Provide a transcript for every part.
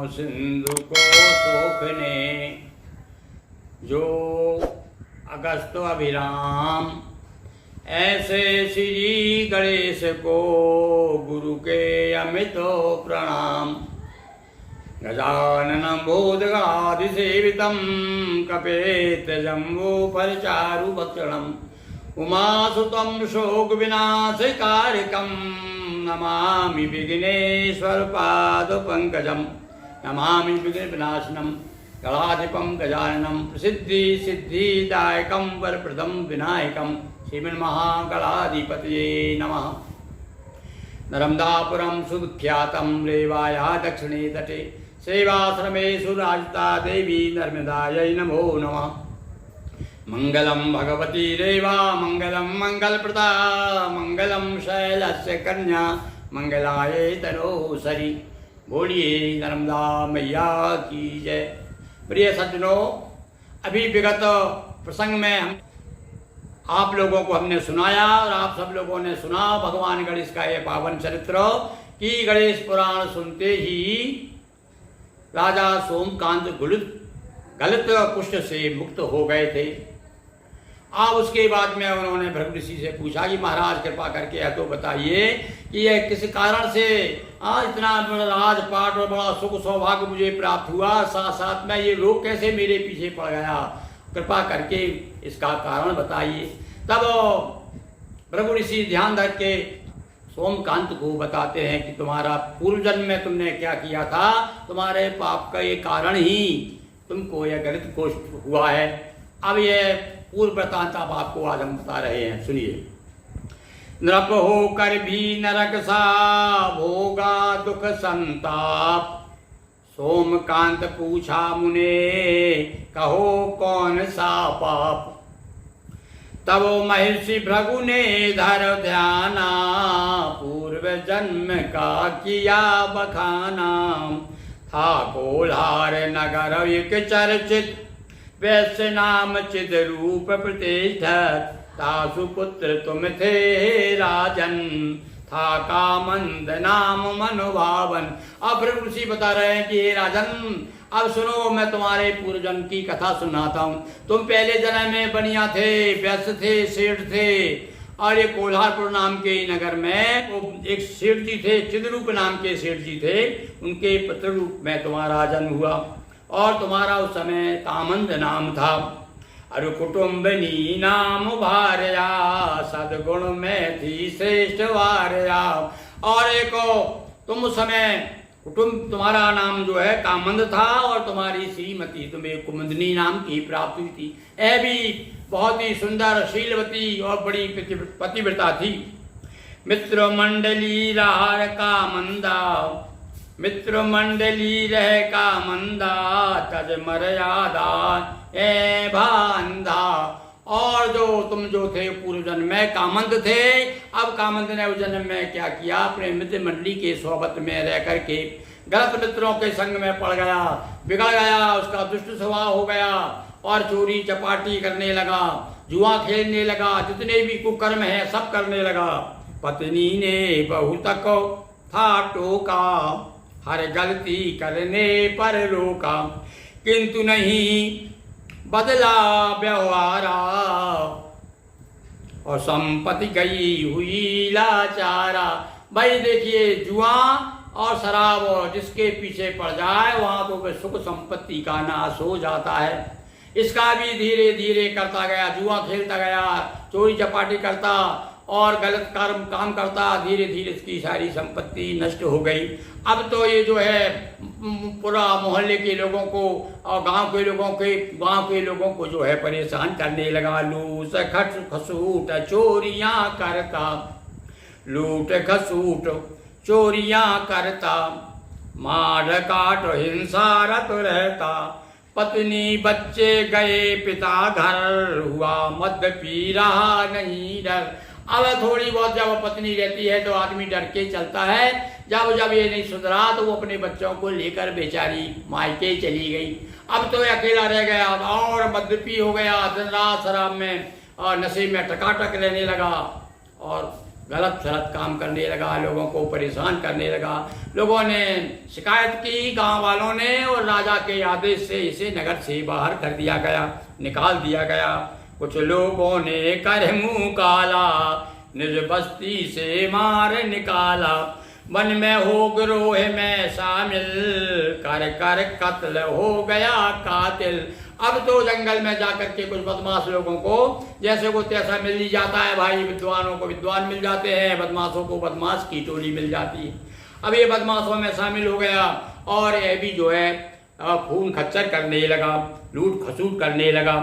सिंधु को सोखने, जो अगस्त अभिराम। ऐसे श्री गणेश को गुरु के अमित प्रणाम। गजाननं भूतगणाधिसेवितं कपेत जम्बूफलचारुभक्षणम् उमासुतं शोकविनाशकारकं नमामि विघ्नेश्वरपादपङ्कजं। नमामि विघ्नविनाशनं गणाधिपं गजाननं प्रसिद्धिसिद्धिदायकं वरप्रदं विनायकं श्रीमन्महागणाधिपतये नमः। नर्मदापुरं सुविख्यातं रेवाया दक्षिणे तटे सेवाश्रमेषु राजिता देवी नर्मदायै नमो नमः। मंगलम भगवती रेवा मंगलम मंगलप्रदा मंगलम शैलस्य कन्या मंगलाये तनोसरी। बोलिए नर्मदा मैया की जय। प्रिय सज्जनों, अभी विगत प्रसंग में हम आप लोगों को हमने सुनाया और आप सब लोगों ने सुना भगवान गणेश का ये पावन चरित्र कि गणेश पुराण सुनते ही राजा सोमकांत गलत कुष्ठ से मुक्त हो गए थे। अब उसके बाद में उन्होंने भृगु ऋषि से पूछा कि महाराज कृपा करके यह तो बताइए कि यह किस कारण से इतना राजपाट और बड़ा सुख सौभाग्य मुझे प्राप्त हुआ, साथ साथ में ये लोग कैसे मेरे पीछे पड़ गया, कृपा करके इसका कारण बताइए। तब भृगु ऋषि ध्यान रख के सोमकांत को बताते हैं कि तुम्हारा पूर्व जन्म में तुमने क्या किया था, तुम्हारे पाप का ये कारण ही तुमको यह गलत कुष्ठ हुआ है। अब ये पूर्व वृत्तांत आपको आज हम बता रहे हैं, सुनिए। नृप होकर भी नरक सा भोगा दुख संताप, सोमकांत पूछा मुने कहो कौन सा पाप। तब महर्षि भृगु ने धर ध्याना, पूर्व जन्म का किया बखाना। था कोलार नगर एक चर्चित, वैश्य नाम चिद रूप प्रतिष्ठित। तासु पुत्र तुम थे राजन, था कामंद नाम मनोभावन। अब भृगु ऋषि बता रहे हैं कि हे राजन, अब सुनो, मैं तुम्हारे पूर्व जन्म की कथा सुनाता हूँ। तुम पहले जन्म में बनिया थे, वैश्य थे, सेठ थे, और ये कोल्हारपुर नाम के नगर में एक सेठ जी थे, चिद्रूप नाम के सेठ जी थे, उनके पुत्र रूप में तुम्हारा जन्म हुआ। और तुम्हारा उस समय कामंद नाम था। अरु कुटुम्बनी नाम भार्या, सदगुण में थी श्रेष्ठ वार्या। और एक तुम उस समय कुटुम्ब, तुम्हारा नाम जो है कामंद था, और तुम्हारी श्रीमती तुम्हें कुमुदनी नाम की प्राप्त हुई थी। यह भी बहुत ही सुंदर, शीलवती और बड़ी पतिव्रता थी। मित्र मंडली रहा कामंदा, मित्र मंडली रह का मंदा, तज मर्यादा ए भांधा। और जो तुम जो थे पूर्व जन्म में कामंद थे, अब कामंद ने उस जन्म में क्या किया, अपने मित्र मंडली के सोबत में रह करके गलत मित्रों के संग में पड़ गया, बिगड़ गया, उसका दुष्ट स्वभाव हो गया और चोरी चपाटी करने लगा, जुआ खेलने लगा, जितने भी कुकर्म है सब करने लगा। पत्नी ने बहू तक था टोका, हर गलती करने पर रोका, किंतु नहीं बदला व्यवहारा, और संपत्ति गई हुई लाचारा। भाई देखिए, जुआ और शराब और जिसके पीछे पड़ जाए वहां तो सुख संपत्ति का नाश हो जाता है। इसका भी धीरे धीरे करता गया, जुआ खेलता गया, चोरी चपाटी करता और गलत काम करता, धीरे धीरे इसकी सारी संपत्ति नष्ट हो गई। अब तो ये जो है पूरा मोहल्ले के लोगों को और गांव के लोगों को जो है परेशान करने लगा। लूट खसूट चोरियां करता, लूट खसूट चोरियां करता, मार काट हिंसा रत रहता। पत्नी बच्चे गए पिता घर, हुआ मद पी रहा नहीं डर। अब थोड़ी बहुत जब पत्नी रहती है तो आदमी डर के चलता है। जब ये नहीं सुधरा तो वो अपने बच्चों को लेकर बेचारी मायके चली गई। अब तो अकेला रह गया और मद्यपी हो गया, दिन रात शराब में और नशे में टकाटक रहने लगा और गलत सलत काम करने लगा, लोगों को परेशान करने लगा। लोगों ने शिकायत की गांव वालों ने, और राजा के आदेश से इसे नगर से बाहर कर दिया गया, निकाल दिया गया। कुछ लोगों ने कर मुंह काला, निज बस्ती से मार निकाला। वन में हो गिरोह में शामिल, कर कर कत्ल हो गया कातिल। अब तो जंगल में जाकर के कुछ बदमाश लोगों को जैसे को तैसा मिल ही जाता है भाई, विद्वानों को विद्वान मिल जाते हैं, बदमाशों को बदमाश की टोली मिल जाती है। अब ये बदमाशों में शामिल हो गया और ये भी जो है खून खच्चर करने लगा, लूट खसूट करने लगा।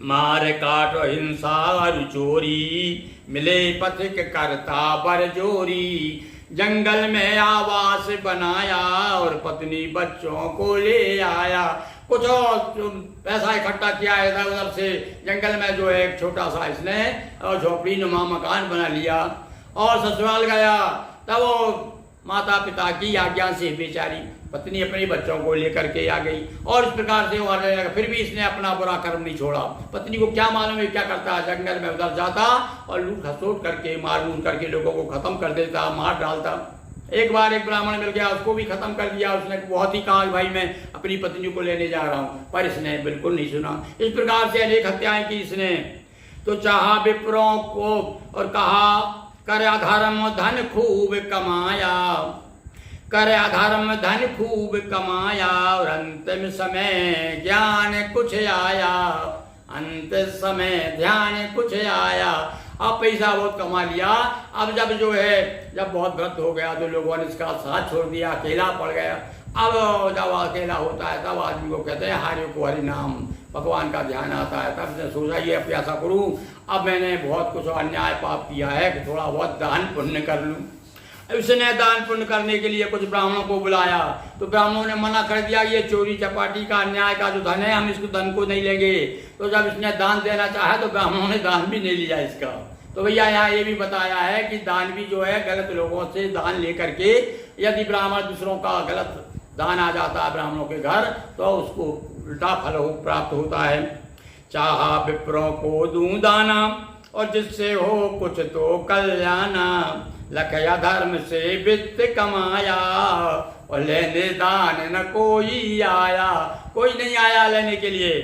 मार काट हिंसा चोरी, मिले पथिक करता बरजोरी। जंगल में आवास बनाया और पत्नी बच्चों को ले आया। कुछ और पैसा इकट्ठा किया इधर उधर से, जंगल में जो है एक छोटा सा इसने झोपड़ी नुमा मकान बना लिया और ससुराल गया। तब वो माता पिता की आज्ञा से बेचारी पत्नी अपने बच्चों को लेकर के आ गई और इस प्रकार से वहां रहने लगा। फिर भी इसने अपना बुरा कर्म नहीं छोड़ा। पत्नी को क्या मालूम है क्या करता, जंगल में उधर जाता और लूट खसोट करके मार मूर करके लोगों को खत्म कर देता, मार डालता। एक बार एक ब्राह्मण मिल गया, उसको भी खत्म कर दिया। उसने बहुत ही कहा भाई मैं अपनी पत्नी को लेने जा रहा हूँ, पर इसने बिल्कुल नहीं सुना। इस प्रकार से अनेक हत्याएं की इसने। तो चाहा विप्रों को और कहा कर अधर्म धन खूब कमाया, कर अधर्म धन खूब कमाया। और अंतिम समय ज्ञान कुछ आया, अंत समय ध्यान कुछ आया। अब पैसा बहुत कमा लिया। अब जब जो है जब बहुत व्रत हो गया तो लोगों ने इसका साथ छोड़ दिया, अकेला पड़ गया। अब जब अकेला होता है तब आदमी को कहते हैं हरि को हरि नाम, भगवान का ध्यान आता है। तब से सोचा ये अब ऐसा करूं, अब मैंने बहुत कुछ अन्याय पाप किया है कि थोड़ा बहुत दान पुण्य कर लूं। उसने दान पुण्य करने के लिए कुछ ब्राह्मणों को बुलाया तो ब्राह्मणों ने मना कर दिया, ये चोरी चपाटी का अन्याय का जो धन है हम इसको धन को नहीं लेंगे। तो जब इसने दान देना चाहा तो ब्राह्मणों ने दान भी नहीं लिया इसका। तो भैया यहाँ ये भी बताया है कि दान भी जो है गलत लोगों से दान लेकर के, यदि ब्राह्मण दूसरों का गलत दान आ जाता है ब्राह्मणों के घर तो उसको उल्टा फल प्राप्त होता है। चाहा विप्रों को दूं दाना और जिससे हो कुछ तो कल्याणा। लखया धर्म से वित्त कमाया और लेने दान न कोई आया, कोई नहीं आया लेने के लिए।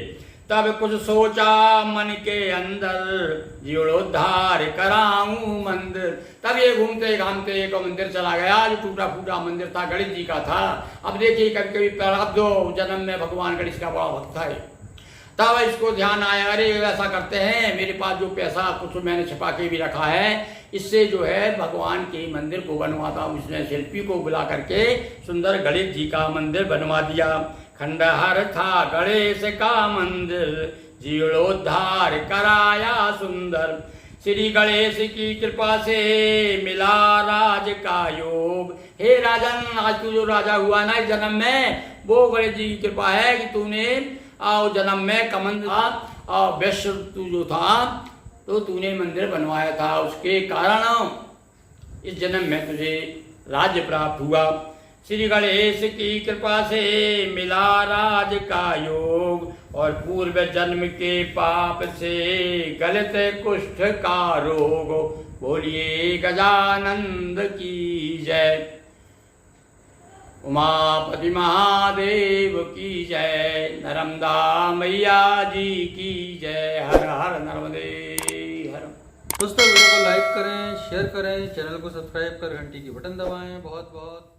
तब कुछ सोचा मन के अंदर, जीर्णोद्धार कराऊं मंदिर। तब ये घूमते घामते एक मंदिर चला गया जो टूटा फूटा मंदिर था, गणेश जी का था। अब देखिए कभी कभी प्रारब्ध जन्म में भगवान गणेश का बड़ा भक्त है। तब इसको ध्यान आया, अरे ऐसा करते हैं, मेरे पास जो पैसा कुछ मैंने छिपा के भी रखा है, इससे जो है भगवान के मंदिर को बनवाता हूँ। उसने शिल्पी को बुला करके सुंदर गणेश जी का मंदिर बनवा दिया। खंडहर था गणेश का मंदिर, जीर्णोद्धार कराया सुंदर। श्री गणेश की कृपा से मिला राज का योग। हे राजन, आज तू जो राजा हुआ ना इस जन्म में, वो गणेश जी की कृपा है कि तूने जन्म में कमंद था, वैश्य तू जो था तो तूने मंदिर बनवाया था, उसके कारण इस जन्म में तुझे राज्य प्राप्त हुआ। श्री गणेश की कृपा से मिला राज का योग और पूर्व जन्म के पाप से गलत कुष्ठ का रोग। बोलिए गजानंद की जय, उमापति महादेव की जय, नर्मदा मैया जी की जय। हर हर नर्मदे हर। दोस्तों वीडियो को लाइक करें, शेयर करें, चैनल को सब्सक्राइब कर घंटी की बटन दबाएं। बहुत बहुत